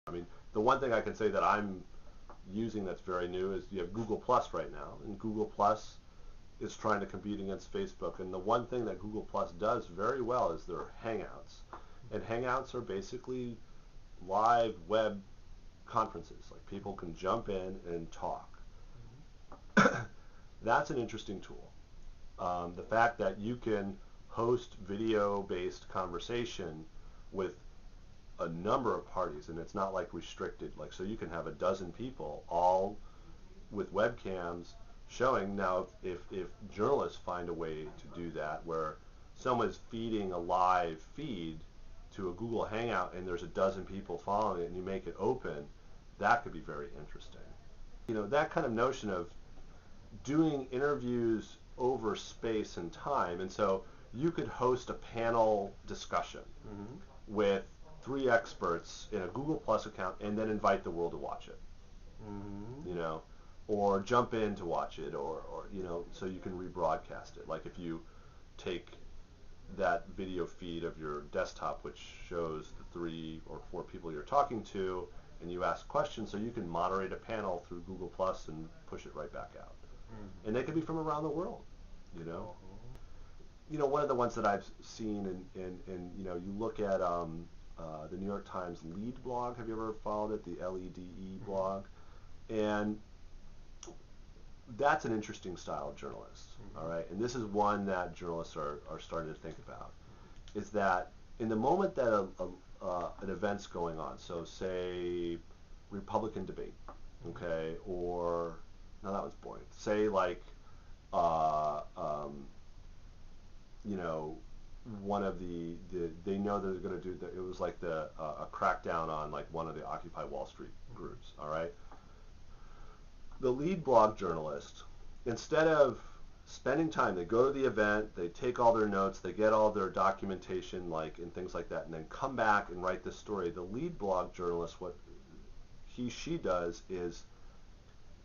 I mean, the one thing I can say that I'm using that's very new is you have Google Plus right now, and Google Plus is trying to compete against Facebook. And the one thing that Google Plus does very well is their Hangouts. And Hangouts are basically live web conferences. Like people can jump in and talk. That's an interesting tool. The fact that you can host video-based conversation with a number of parties, and it's not like restricted. Like, so you can have a dozen people all with webcams showing. Now, if journalists find a way to do that, where someone's feeding a live feed to a Google Hangout and there's a dozen people following it, and you make it open, that could be very interesting. You know, that kind of notion of doing interviews over space and time, and so you could host a panel discussion with three experts in a Google Plus account and then invite the world to watch it. You know, or jump in to watch it, or you know, so you can rebroadcast it. Like if you take that video feed of your desktop, which shows the 3 or 4 people you're talking to, and you ask questions, so you can moderate a panel through Google Plus and push it right back out. And they could be from around the world, you know. You know, one of the ones that I've seen, and you know, you look at the New York Times Lead blog. Have you ever followed it? The LEDE blog, and that's an interesting style of journalist. All right, and this is one that journalists are starting to think about. Is that in the moment that an event's going on, so say Republican debate, okay, or no, that was boring. Say like, you know, one of they know they're going to do it was like a crackdown on like one of the Occupy Wall Street groups. All right, the lead blog journalist, instead of spending time, they go to the event, they take all their notes, they get all their documentation, like, and things like that, and then come back and write this story. The lead blog journalist, what she does is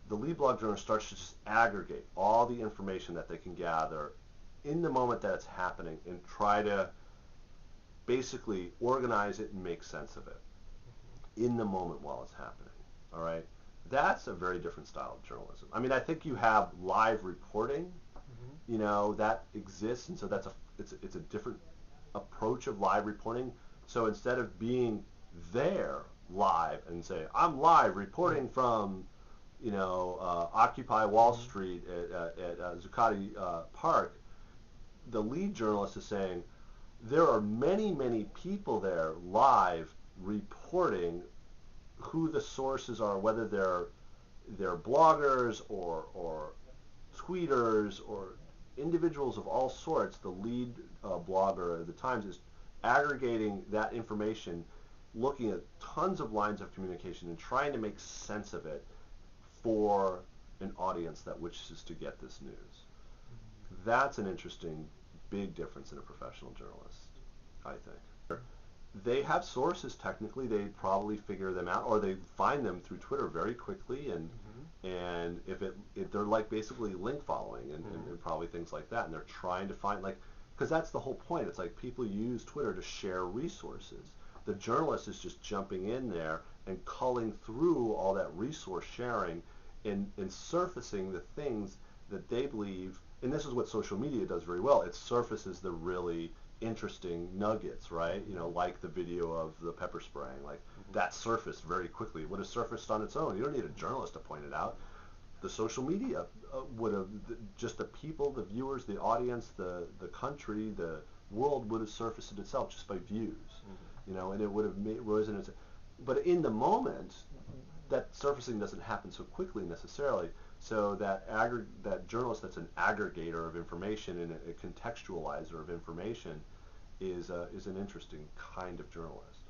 the lead blog journalist starts to just aggregate all the information that they can gather in the moment that it's happening and try to basically organize it and make sense of it in the moment while it's happening. All right, that's a very different style of journalism. I mean, I think you have live reporting, you know, that exists, and so it's a different approach of live reporting. So instead of being there live and say, I'm live reporting from, you know, Occupy Wall Street at Zuccotti Park, the lead journalist is saying, there are many, many people there live reporting who the sources are, whether they're bloggers or tweeters or individuals of all sorts. The lead blogger at the Times is aggregating that information, looking at tons of lines of communication and trying to make sense of it for an audience that wishes to get this news. That's an interesting, big difference in a professional journalist, I think. They have sources technically, they probably figure them out, or they find them through Twitter very quickly, and if they're like basically link following and probably things like that, and they're trying to find, like, because that's the whole point. It's like people use Twitter to share resources. The journalist is just jumping in there and culling through all that resource sharing and surfacing the things that they believe, and this is what social media does very well. It surfaces the really interesting nuggets, right? You know, like the video of the pepper spraying, like that surfaced very quickly. It would have surfaced on its own. You don't need a journalist to point it out. The social media would have, just the people, the viewers, the audience, the country, the world would have surfaced it itself just by views, you know, and it would have risen. But in the moment, that surfacing doesn't happen so quickly necessarily. So that journalist that's an aggregator of information and a contextualizer of information is an interesting kind of journalist.